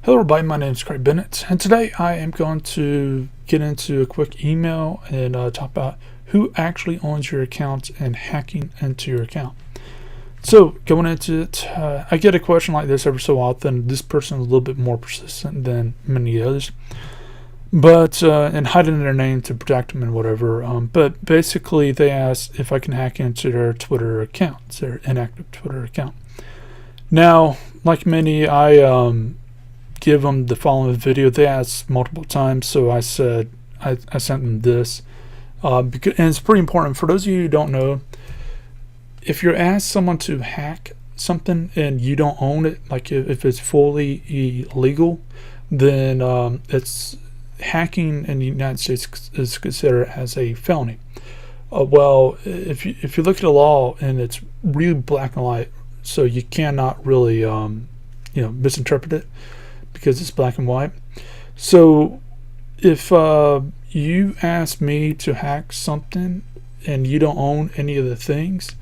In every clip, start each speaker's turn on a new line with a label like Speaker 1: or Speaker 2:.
Speaker 1: Hello everybody, my name is Craig Bennett, and today I am going to get into a quick email and talk about who actually owns your account and hacking into your account. So going into it, I get a question like this every so often. This person is a little bit more persistent than many others, but and hiding their name to protect them and whatever. But basically they ask if I can hack into their Twitter account, their inactive Twitter account. Now, like many, I give them the following video. They asked multiple times, so I said I sent them this because, and it's pretty important for those of you who don't know. If you're asked someone to hack something and you don't own it, like if it's fully illegal, then it's hacking in the United States is considered as a felony. Well, if you look at the law, and it's really black and white, so you cannot really misinterpret it, because it's black and white. So if you ask me to hack something and you don't own any of the things,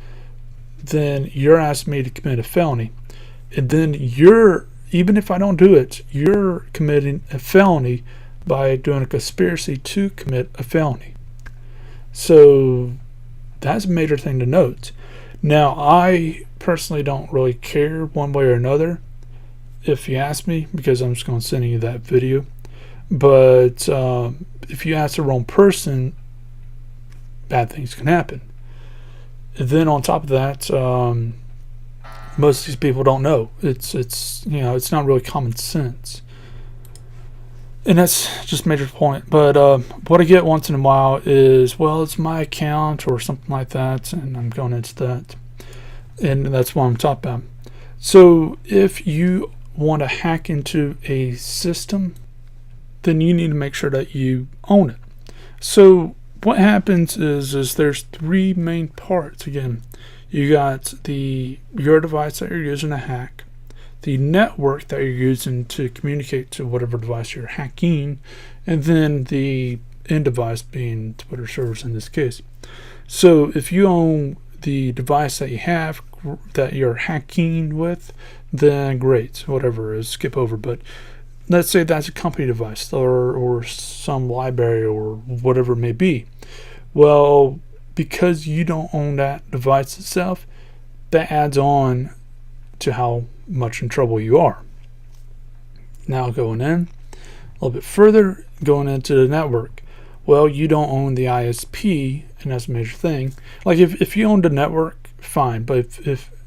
Speaker 1: then you're asking me to commit a felony. And then even if I don't do it, you're committing a felony by doing a conspiracy to commit a felony. So that's a major thing to note. Now, I personally don't really care one way or another if you ask me, because I'm just going to send you that video. But if you ask the wrong person, bad things can happen. And then on top of that, most of these people don't know. It's not really common sense, and that's just a major point. But what I get once in a while is, well, it's my account or something like that, and I'm going into that, and that's what I'm talking about. So if you want to hack into a system, then you need to make sure that you own it. So what happens is there's three main parts. Again, you got your device that you're using to hack, the network that you're using to communicate to whatever device you're hacking, and then the end device being Twitter servers in this case. So if you own the device that you have that you're hacking with, then great, whatever, skip over. But let's say that's a company device or some library or whatever it may be. Well, because you don't own that device itself, that adds on to how much in trouble you are. Now going in a little bit further, going into the network. Well, you don't own the ISP, and that's a major thing. Like if you owned a network, fine, but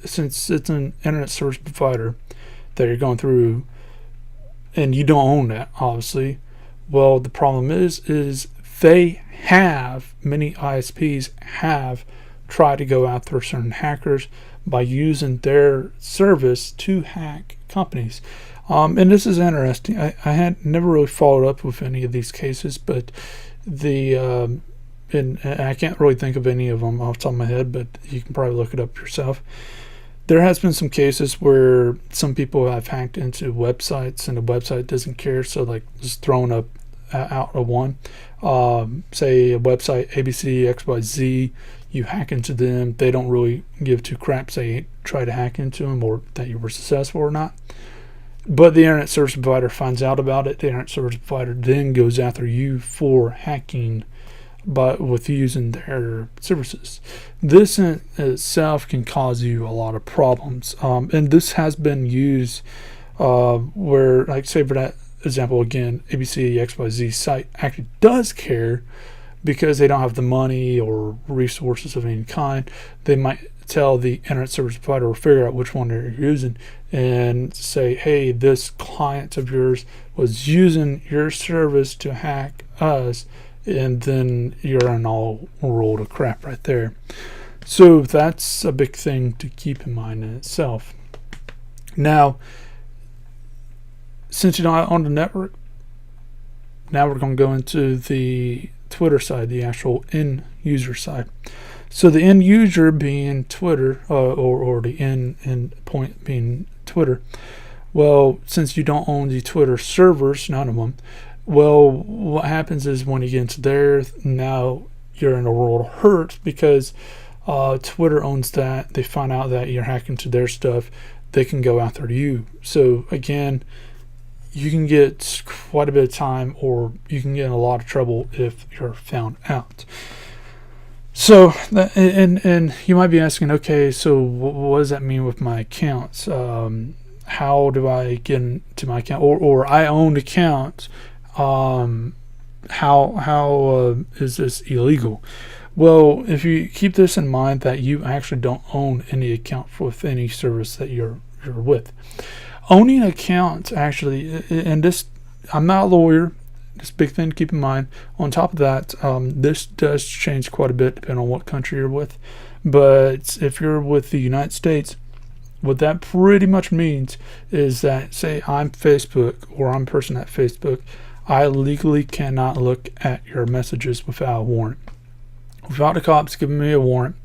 Speaker 1: since it's an internet service provider that you're going through and you don't own that, obviously, well, the problem is many ISPs have tried to go after certain hackers by using their service to hack companies. And this is interesting. I had never really followed up with any of these cases, but and I can't really think of any of them off the top of my head, but you can probably look it up yourself. There has been some cases where some people have hacked into websites and the website doesn't care, so like just throwing up out of one. Say a website ABC XYZ, you hack into them, they don't really give two craps, they try to hack into them or that you were successful or not. But the internet service provider finds out about it. The internet service provider then goes after you for hacking, but with using their services. This in itself can cause you a lot of problems, and this has been used where, like, say for that example again, ABC XYZ site actually does care because they don't have the money or resources of any kind. They might tell the internet service provider or figure out which one they're using and say, hey, this client of yours was using your service to hack us, and then you're in all world of crap right there. So that's a big thing to keep in mind in itself. Now, since you don't own the network, now we're going to go into the Twitter side, the actual end user side. So the end user being Twitter, or the end point being Twitter. Well, since you don't own the Twitter servers, none of them, well, what happens is when you get into there, now you're in a world of hurt because Twitter owns that. They find out that you're hacking to their stuff. They can go after you. So again, you can get quite a bit of time, or you can get in a lot of trouble if you're found out. So, and you might be asking, okay, so what does that mean with my accounts? How do I get into my account, or I own accounts? How is this illegal? Well, if you keep this in mind, that you actually don't own any account with any service that you're with. Owning accounts actually, and this, I'm not a lawyer. This big thing to keep in mind. On top of that, this does change quite a bit depending on what country you're with. But if you're with the United States, what that pretty much means is that, say I'm Facebook, or I'm a person at Facebook, I legally cannot look at your messages without a warrant. Without the cops giving me a warrant.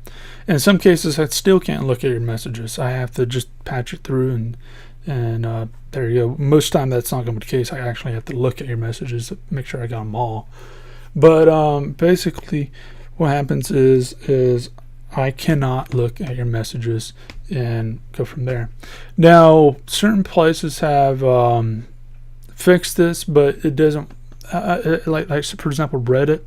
Speaker 1: In some cases, I still can't look at your messages. I have to just patch it through, and there you go. Most of the time, that's not going to be the case. I actually have to look at your messages to make sure I got them all. But basically, what happens is I cannot look at your messages and go from there. Now, certain places have fixed this, but it doesn't. Like for example, Reddit.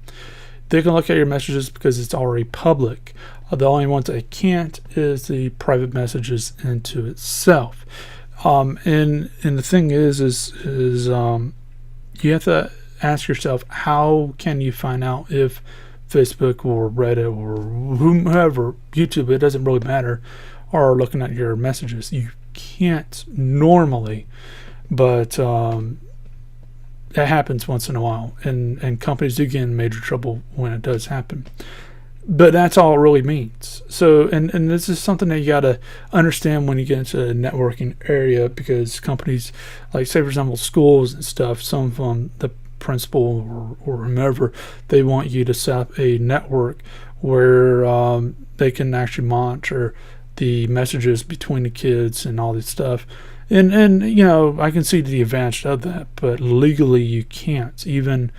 Speaker 1: They can look at your messages because it's already public. The only ones they can't is the private messages into itself. And the thing is you have to ask yourself, how can you find out if Facebook or Reddit or whomever, YouTube, it doesn't really matter, are looking at your messages? You can't normally, but that happens once in a while, and companies do get in major trouble when it does happen. But that's all it really means. So, and this is something that you got to understand when you get into the networking area, because companies, like say for example schools and stuff, some of them, the principal or whomever, they want you to set up a network where they can actually monitor the messages between the kids and all this stuff. And you know, I can see the advantage of that, but legally you can't. Even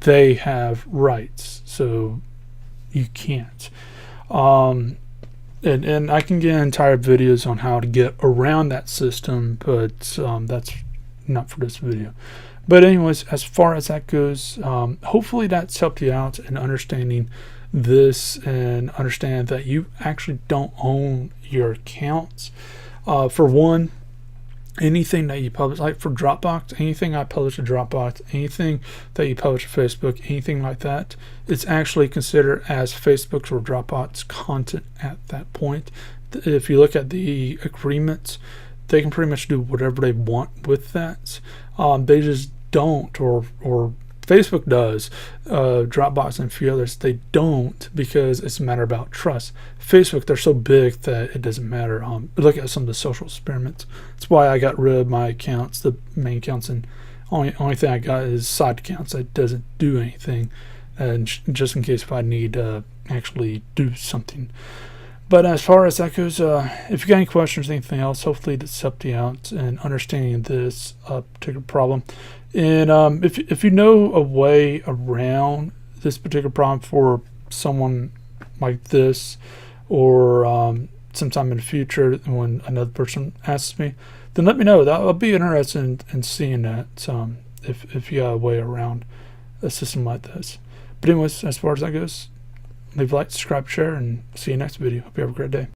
Speaker 1: they have rights, so you can't. And I can get entire videos on how to get around that system, but that's not for this video. But anyways, as far as that goes, hopefully that's helped you out in understanding this, and understand that you actually don't own your accounts. For one, anything that you publish, like for Dropbox, anything I publish to Dropbox, anything that you publish to Facebook, anything like that, it's actually considered as Facebook's or Dropbox content at that point. If you look at the agreements, they can pretty much do whatever they want with that. They just don't, or Facebook does. Dropbox and a few others, they don't, because it's a matter about trust. Facebook, they're so big that it doesn't matter. Look at some of the social experiments. That's why I got rid of my accounts, the main accounts, and only thing I got is side accounts that doesn't do anything, and just in case if I need to actually do something. But as far as that goes, if you got any questions or anything else, hopefully this helped you out in understanding this particular problem. And if you know a way around this particular problem for someone like this, or sometime in the future when another person asks me, then let me know. I'll be interested in seeing that, if you got a way around a system like this. But anyways, as far as that goes, leave a like, subscribe, share, and see you next video. Hope you have a great day.